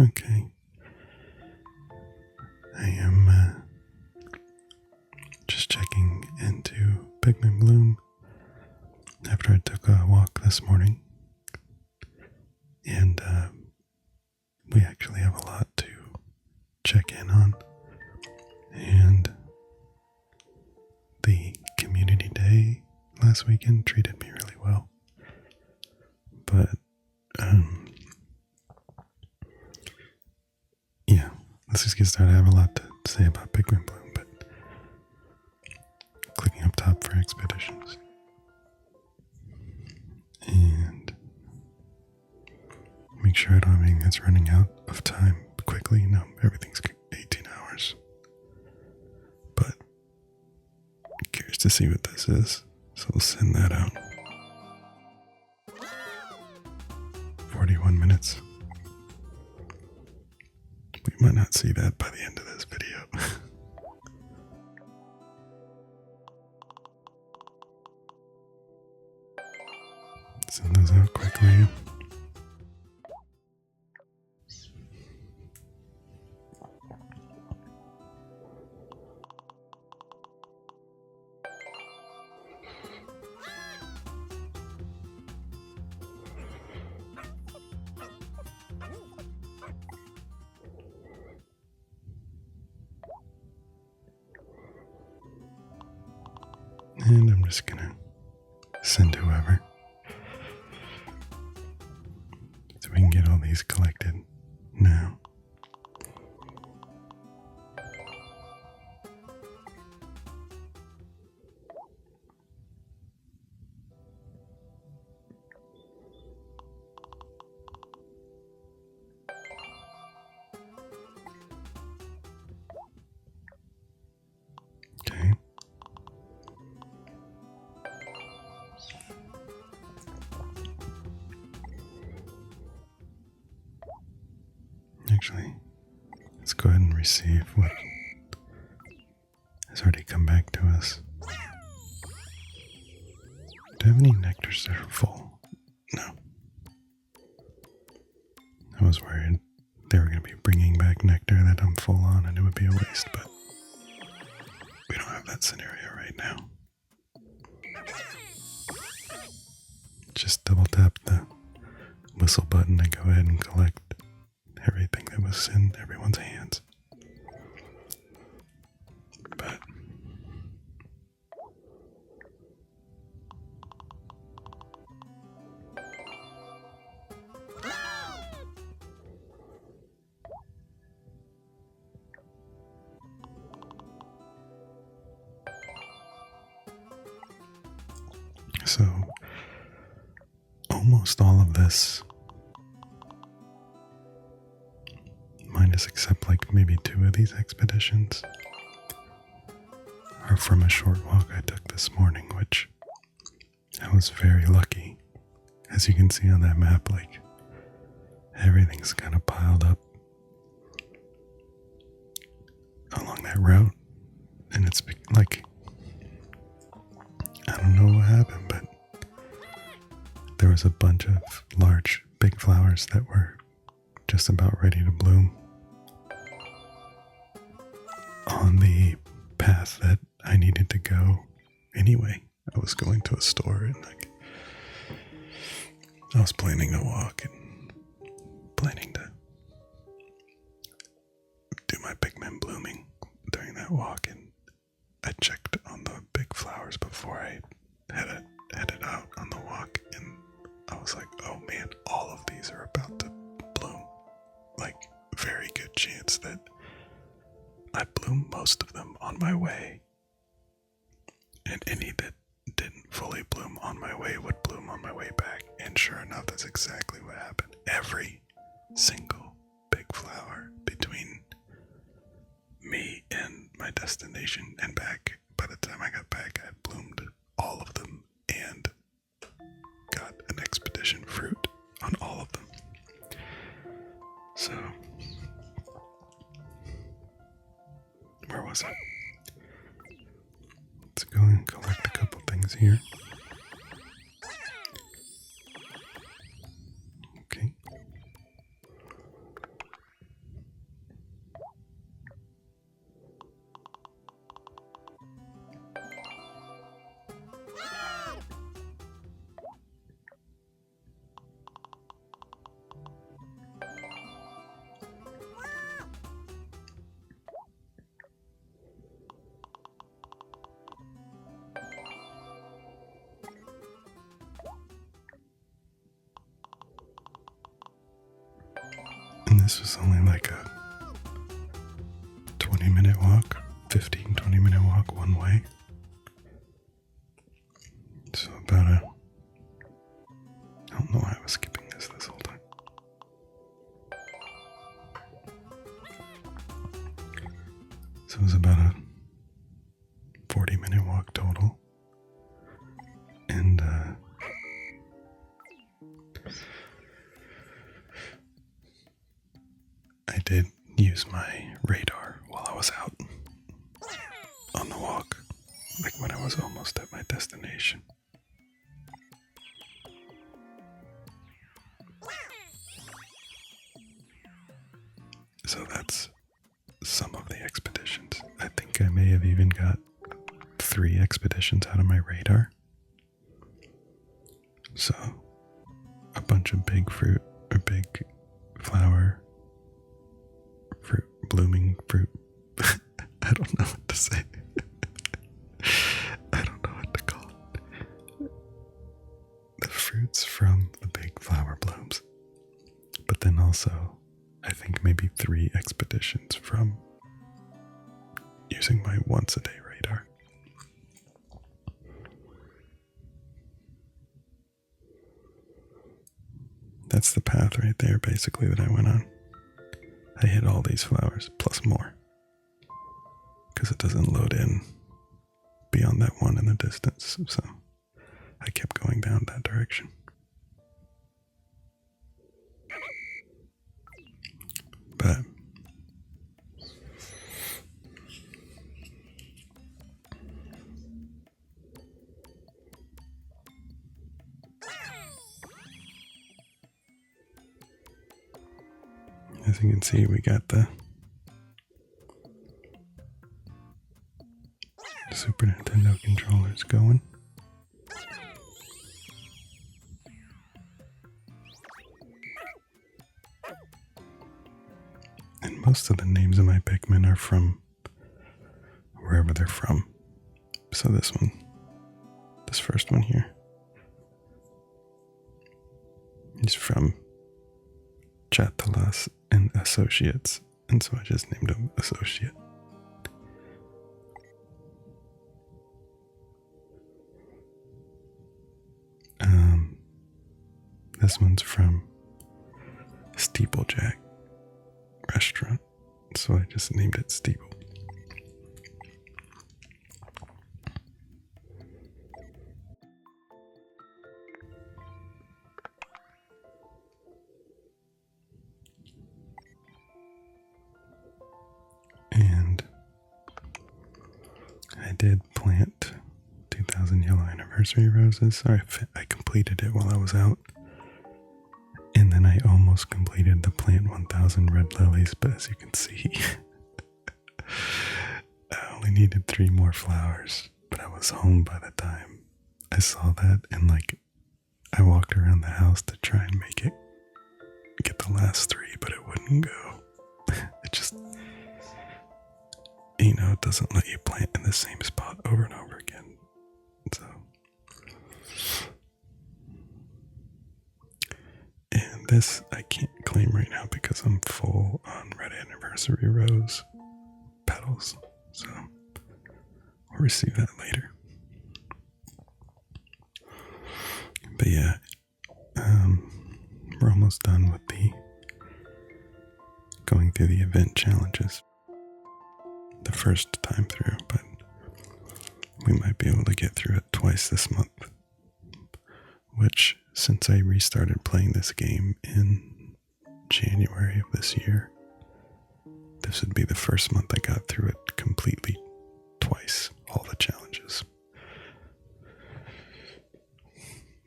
Okay. I am just checking into Pikmin Bloom after I took a walk this morning. And we actually have a lot to check in on. And the community day last weekend treated me really well. But, yeah, let's just get started. I have a lot to say about Pikmin Bloom, but clicking up top for expeditions. And make sure I don't have anything that's running out of time quickly. No, everything's 18 hours. But curious to see what this is, so we'll send that out. 41 minutes. We might not see that by the end of this video. Send those out quickly. And I'm just gonna send whoever, so we can get all these collected now. Okay. Actually, let's go ahead and receive what has already come back to us. Do I have any nectars that are full? No. I was worried they were going to be bringing back nectar that I'm full on and it would be a waste, but we don't have that scenario right now. Just double tap the whistle button to go ahead and collect everything that was in everyone's hands. But so almost all of this, minus except like maybe 2 of these expeditions, are from a short walk I took this morning, which I was very lucky. As you can see on that map, like everything's kind of piled up along that route, and it's like, I don't know what happened, but there was a bunch of large, big flowers that were just about ready to bloom on the path that I needed to go anyway. I was going to a store and like I was planning to walk and planning to do my Pikmin blooming during that walk, and I checked on the big flowers before I headed out on the walk, and I was like, oh man, all of these are about to bloom. Like, very good chance that I bloom most of them on my way, and any that didn't fully bloom on my way would bloom on my way back. And sure enough, that's exactly what happened. Every single big flower between me and my destination and back, by the time I got back, I had bloomed all of them and got an expedition fruit on all of them. So, where was I? Let's go and collect a couple things here. Okay. this was only like a 20-minute walk, 15-20-minute walk one way. So about a... I don't know why I was skipping this whole time. So it was about a 40-minute walk total. And I did use my radar while I was out on the walk, like when I was almost at my destination. So that's some of the expeditions. I think I may have even got 3 expeditions out of my radar. So a bunch of big fruit or big flower, blooming fruit. I don't know what to say. I don't know what to call it. The fruits from the big flower blooms. But then also, I think maybe 3 expeditions from using my once-a-day radar. That's the path right there, basically, that I went on. I hit all these flowers, plus more. Because it doesn't load in beyond that one in the distance, so I kept going down that direction. But as you can see, we got the Super Nintendo controllers going. And most of the names of my Pikmin are from wherever they're from. So this first one here, is from Chatalas and Associates, and so I just named him Associate. This one's from Steeplejack Restaurant, so I just named it Steeple. And I did plant 2,000 yellow anniversary roses. Sorry, I completed it while I was out. And then I almost completed the plant 1,000 red lilies, but as you can see, I only needed 3 more flowers, but I was home by the time I saw that, and I walked around the house to try and get the last 3, but it wouldn't go. It just, it doesn't let you plant in the same spot over and over again. So, and this I can't claim right now because I'm full on red anniversary rose petals, so I'll receive that later. But yeah, we're almost done with going through the event challenges the first time through, but we might be able to get through it twice this month, which, since I restarted playing this game in January of this year, this would be the first month I got through it completely twice, all the challenges.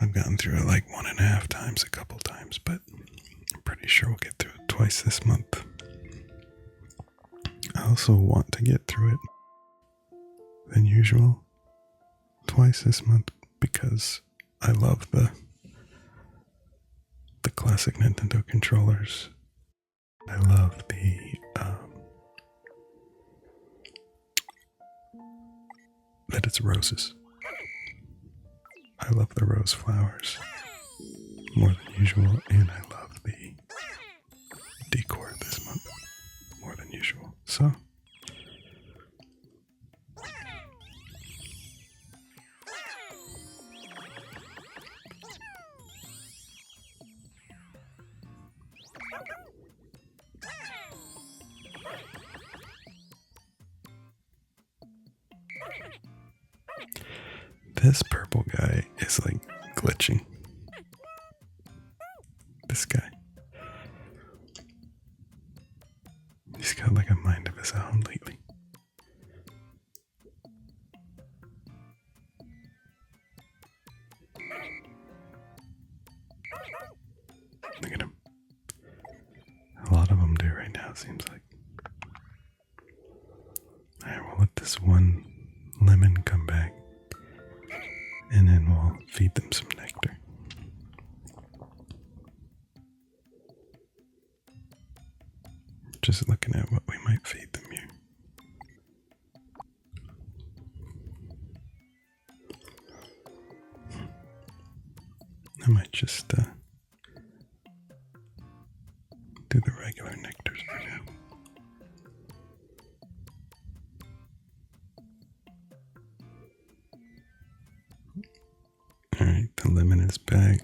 I've gotten through it like 1.5 times, a couple times, but I'm pretty sure we'll get through it twice this month. I also want to get through it than usual twice this month because I love the classic Nintendo controllers. I love that it's roses. I love the rose flowers more than usual, and I love the decor This purple guy is like glitching. This guy. He's got like a mind of his own lately. Look at him. A lot of them do right now, it seems like. Alright, we'll let this one lemon come back. And then we'll feed them some nectar. Just looking at what we might feed them here. I might just do the regular nectars for now. Alright, the lemon is back.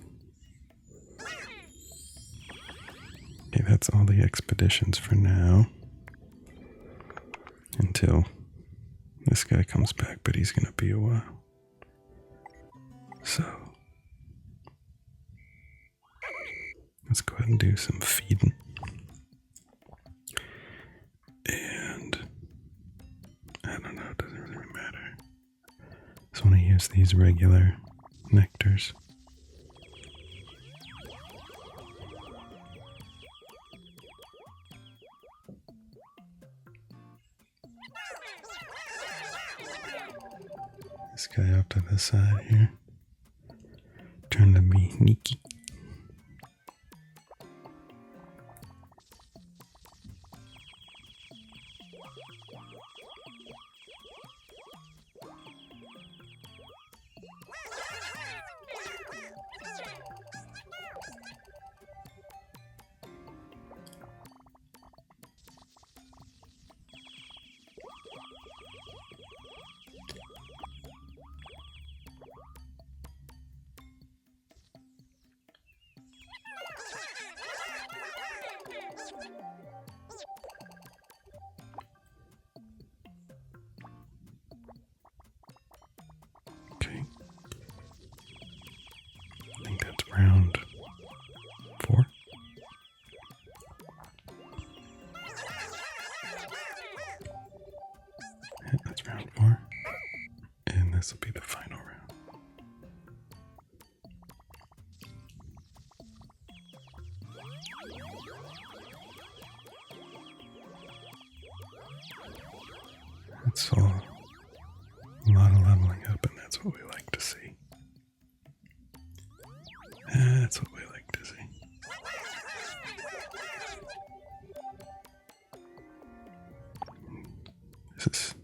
Okay, that's all the expeditions for now. Until this guy comes back, but he's gonna be a while. So let's go ahead and do some feeding. And I don't know, it doesn't really matter. Just want to use these regular nectars. This guy up to the side here. Trying to be sneaky. Okay. I think that's round 4. Yeah, that's round 4. And this will be the final round. It's all a lot of leveling up, and that's what we like to see. That's what we like to see. This is...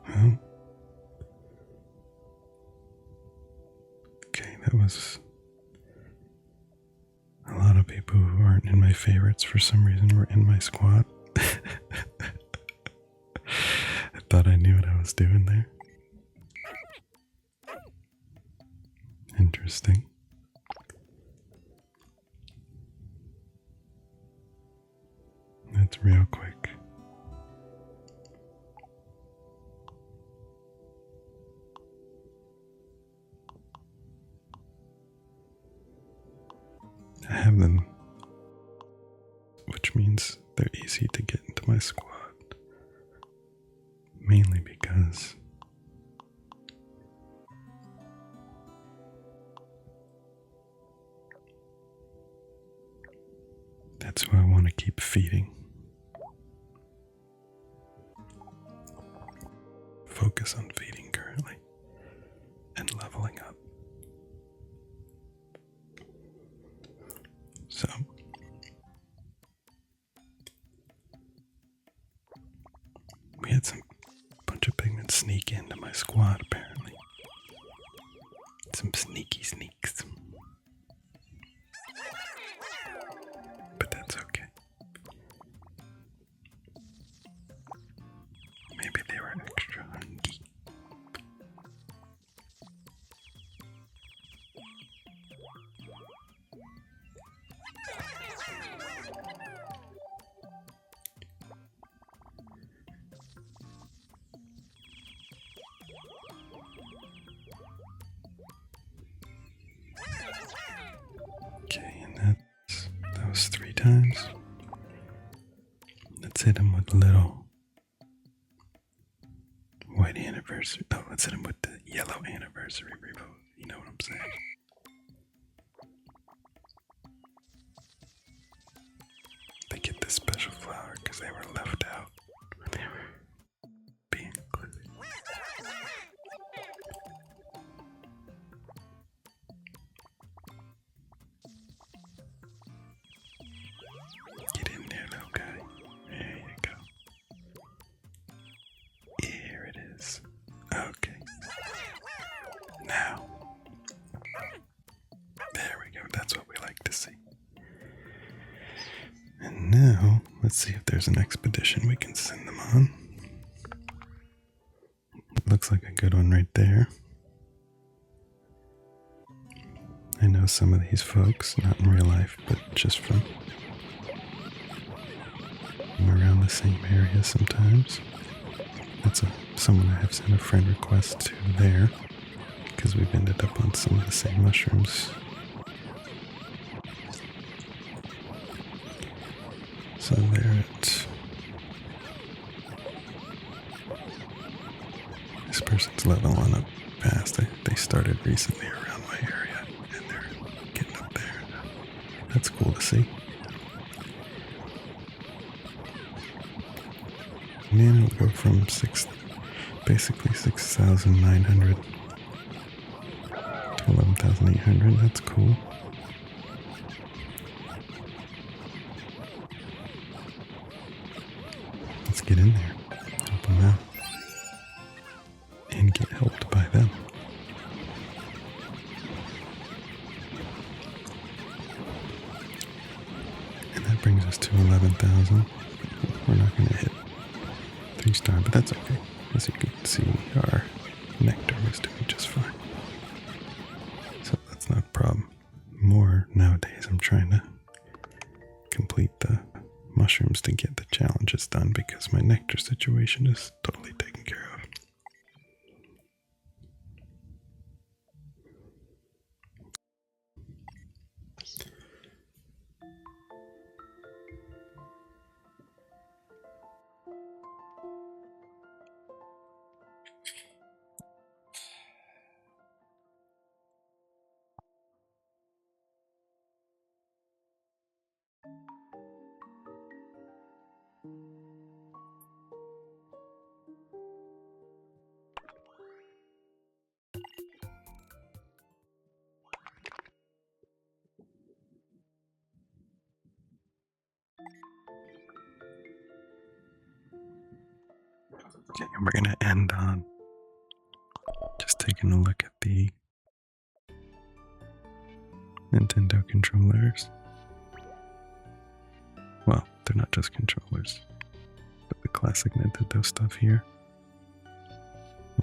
Well... Okay, that was... A lot of people who aren't in my favorites for some reason were in my squad. I thought I knew what I was doing there. Interesting. That's real quick. I have them, which means they're easy to get into my squad. Mainly because that's who I want to keep feeding. Focus on feeding currently and leveling up. So we had some bunch of pigmen sneak into my squad apparently. Some sneaky sneaks. But that's okay. Maybe they were extra hungry. times. Let's hit him with a little white anniversary. Oh, let's hit him with the yellow anniversary revote. You know what I'm saying? They get this special flower because they were left out when they were being included. Get in there, little guy. There you go. Here it is. Okay. Now. There we go. That's what we like to see. And now, let's see if there's an expedition we can send them on. Looks like a good one right there. I know some of these folks, not in real life, but just from around the same area sometimes. That's someone I have sent a friend request to there, because we've ended up on some of the same mushrooms. So they're at... This person's leveling up fast. They started recently around my area, and they're getting up there. That's cool to see. Man, it'll go from basically 6,900 to 11,800. That's cool. Let's get in there, help them out, and get helped by them. And that brings us to 11,000. We're not going to hit 3-star, but that's okay. As you can see, our Nectar is doing just fine. So that's not a problem. More nowadays, I'm trying to complete the mushrooms to get the challenges done because my Nectar situation is totally taken care of. Okay, and we're going to end on just taking a look at the Nintendo controllers. Well, they're not just controllers, but the classic Nintendo stuff here.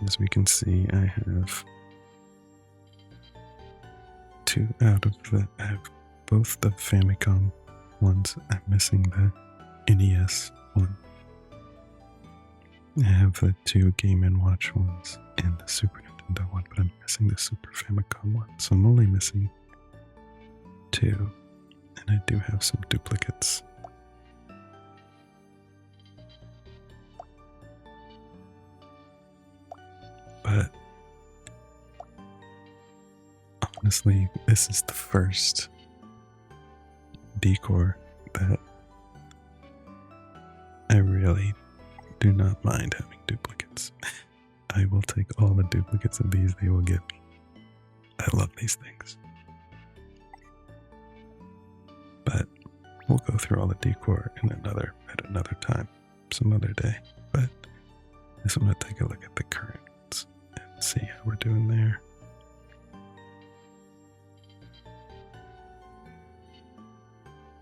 As we can see, I have I have both the Famicom ones. I'm missing the NES one. I have the 2 Game & Watch ones and the Super Nintendo one, but I'm missing the Super Famicom one. So I'm only missing 2, and I do have some duplicates. But honestly, this is the first Decor that I really do not mind having duplicates. I will take all the duplicates of these they will give me. I love these things. But we'll go through all the Decor at another time, some other day. But I just want to take a look at the currents and see how we're doing there.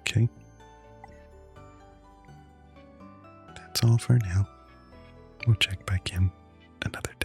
Okay. That's all for now. We'll check back in another day.